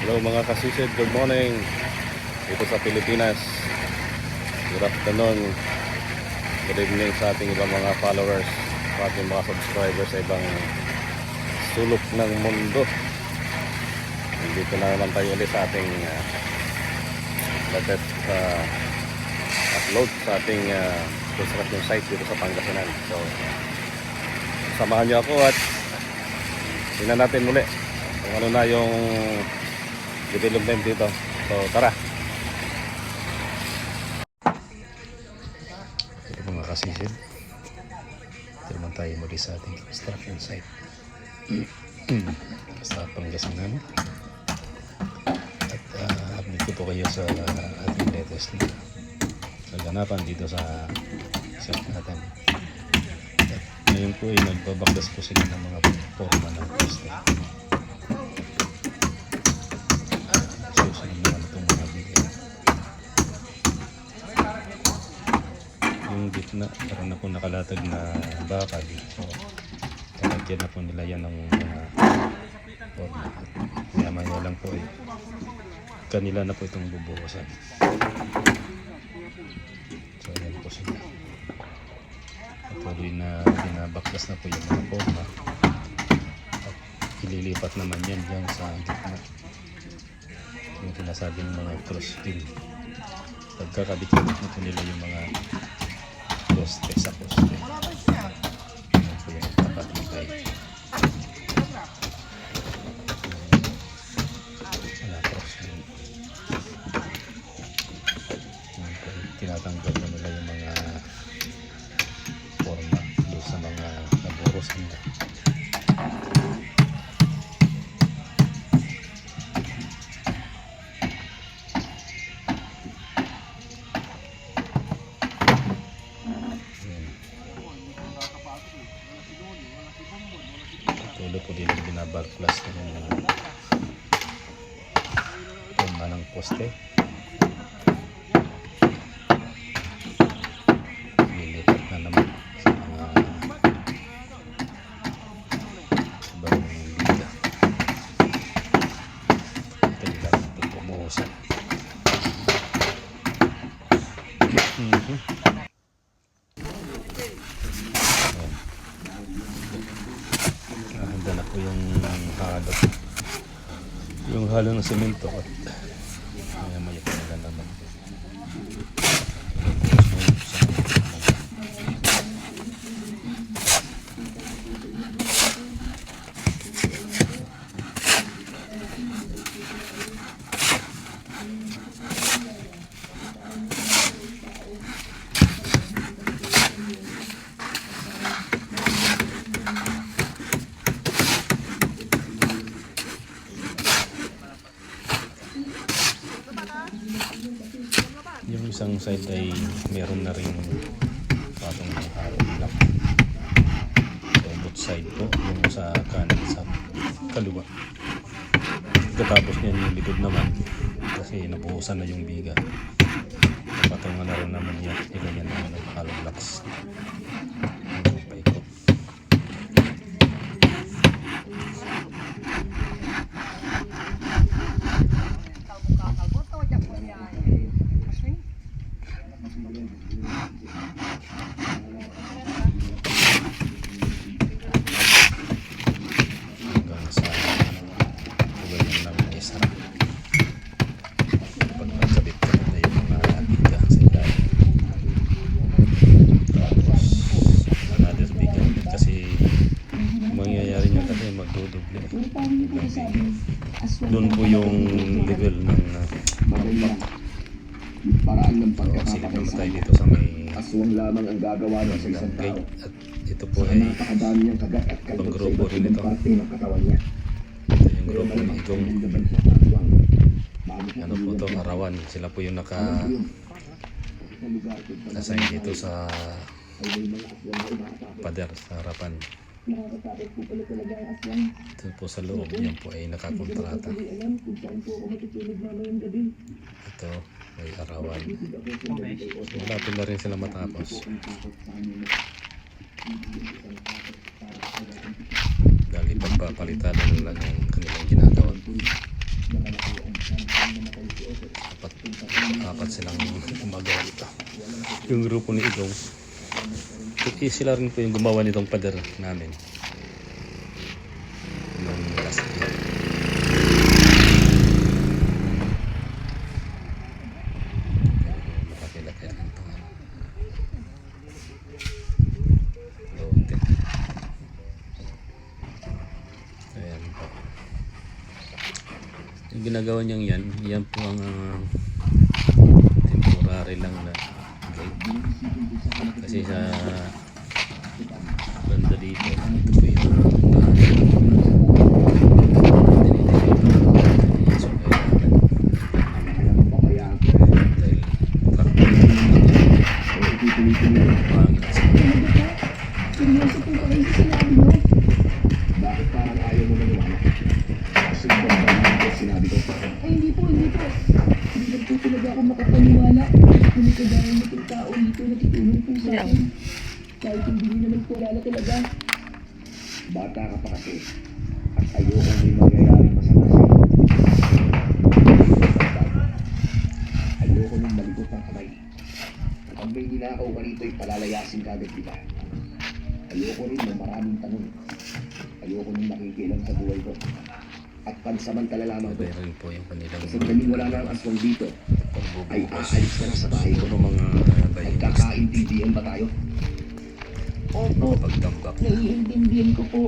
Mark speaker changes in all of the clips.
Speaker 1: Hello mga kasisid, good morning dito sa Pilipinas. Good afternoon, good evening sa ating ibang mga followers, sa ating mga subscribers sa ibang sulok ng mundo. Dito na naman tayo ulit sa ating latest upload sa ating construction site dito sa Pangasinan. So samahan niyo ako at tingnan natin muli kung ano na yung development dito. So tara. Ito mga kasisid, ito naman tayo muli sa ating construction site sa Pangasinan. At update ko po kayo sa ating latest na kaganapan dito sa site natin. At ngayon po ay nagbabakdas po sila ng mga forma ng poste. Susunod naman itong mga bigay. Yung gitna, parang na po nakalatag na bakal. So, kalagyan na po nila yan ng mga forma. Maya-maya lang po ay kanila na po itong bubuhusan. So, yan po sila. Patuloy na binabaklas na po yung mga forma. At ililipat naman yan dyan sa gitna. Yung sinasabi ng mga cross fill. Pagkakabit-kabit na po nila yung mga poste sa poste. Yan po yung tapat nilay. Wala cross fill. Yan po, tinatanggal na nila yung mga forma doon sa mga naburusan na. Tuloy po din yung binabaglas ng forma ng poste. Lilipat na naman sa mga ibang liga. Ito nila ito pumuhusan. Handa na po yung halo. Yung halo ng semento at maya-maya pa nila naman. Yung isang side ay meron na rin patong halo block. So both side po, yung sa kanan sa kaliwa. Katapos niyan yung likod naman kasi nabuhusan na yung biga. Patungan na rin naman yan, ilanyan naman ng halo blocks. Doon po yung level ng
Speaker 2: paraan ng
Speaker 1: silip naman tayo dito sa may
Speaker 2: aswang lamang ang gagawa ng isang tao.
Speaker 1: At ito po ay
Speaker 2: Napakadami niyang kagat at
Speaker 1: ibang
Speaker 2: kalbot sa
Speaker 1: grupo
Speaker 2: iba't
Speaker 1: rin
Speaker 2: ibang
Speaker 1: ito.
Speaker 2: parte ng katawan niya.
Speaker 1: Ito yung grupo ng itong
Speaker 2: Laban siya sa aswang.
Speaker 1: ano po to, Arawan. Sila po yung naka-assign dito sa pader sa harapan. Ito po sa loob, yan po ay nakakontrata. Ito ay Arawan. Malapit na rin sila matapos. Dahil pagpapalitan nila ng kanilang ginagawa. Apat silang gumagawa nito. Yung grupo ni Igong. Sila rin po yung gumawa nitong pader namin. Nung last year. Malaki-laki rin ito. Lote. Ayan po. Yung ginagawa niyang yan po ang temporary lang na gate. Kasi sa banda dito, ito po yung so kailangan dahil truck pangit sa
Speaker 3: Seryoso po ba kayo sa sinabi mo?
Speaker 2: Bakit parang ayaw mo maniwala? Kasi ba ang sinabi ko?
Speaker 3: Ay, hindi po. Hindi lang po talaga ako makapaniwala. Kung kagaya nitong tao dito na tutulong po sa akin. Kahit hindi niyo naman po alala talaga.
Speaker 2: Bata ka pa kasi. At ayoko may mangyayaring masama sa'yo. Ayoko nang malikot ang kamay. Kapag may ninakaw ka rito, palalayasin ka agad kita. Ayoko rin na maraming tanong. Ayoko nang makikilang sa buhay ko. At pansamantala lamang to.
Speaker 1: rin po yung kanilang
Speaker 2: Sa daling wala na ang aswang dito, ay
Speaker 1: pagbubukas.
Speaker 2: aalis ka na sa bahay ko.
Speaker 1: Siguro mga
Speaker 2: Ay kakaintindihan ba tayo?
Speaker 3: Opo,
Speaker 1: pagtambak.
Speaker 3: naiintindihan ko po.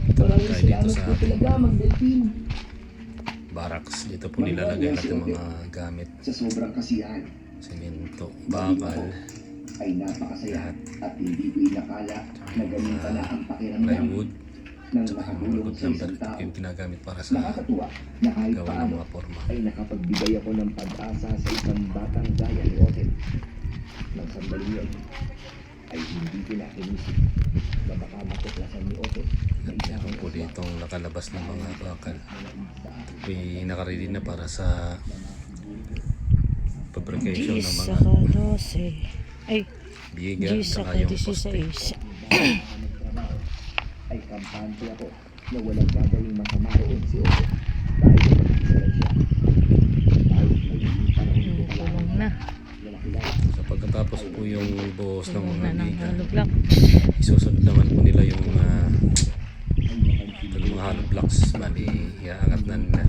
Speaker 1: Ito lang
Speaker 3: Maraming
Speaker 1: tayo dito
Speaker 3: salamat
Speaker 1: sa
Speaker 3: po talaga, Magdalpin.
Speaker 1: barracks. Dito po nilalagay natin mga gamit.
Speaker 2: Sa sobrang kasiyahan,
Speaker 1: Semento, bakal,
Speaker 2: ay napakasaya
Speaker 1: lahat.
Speaker 2: at hindi ko inakala na ganun pala ang pakiramdam
Speaker 1: Plywood,
Speaker 2: ng
Speaker 1: tsaka mga
Speaker 2: nakatulong
Speaker 1: good
Speaker 2: sa
Speaker 1: number.
Speaker 2: isang
Speaker 1: Ito
Speaker 2: tao.
Speaker 1: yung ginagamit para sa
Speaker 2: Nakakatuwa na kahit
Speaker 1: gawa ng
Speaker 2: paano
Speaker 1: mga forma.
Speaker 2: ay nakapagbigay ako ng pag-asa sa isang batang gaya ni Oten. Nang sandaling yun, ay hindi ko na inisip na baka matuklasan ni Oten na isa
Speaker 1: Meron
Speaker 2: akong
Speaker 1: po
Speaker 2: aswang
Speaker 1: ditong nakalabas ng mga bakal.
Speaker 2: na isa.
Speaker 1: Ito po yung nakaready na para sa fabrication ng
Speaker 4: 10
Speaker 1: mga
Speaker 4: saka 12. Ay,
Speaker 1: biga
Speaker 4: 10
Speaker 1: saka
Speaker 4: saka
Speaker 1: yung poste.
Speaker 4: 16.
Speaker 2: Nagtrabaho, ay kampante ako na walang gagawing masama roon si Oten dahil isa lang siya. Dahil ay hindi panahon ko pa
Speaker 4: Kulong
Speaker 2: lamang
Speaker 4: na.
Speaker 2: na nakilala.
Speaker 1: So pagkatapos po yung buhos ng
Speaker 4: Kulong
Speaker 1: mga
Speaker 4: na ng
Speaker 1: biga,
Speaker 4: hollow block.
Speaker 1: isusunod naman po nila yung mga hollow blocks. Bali, iaangat na nila.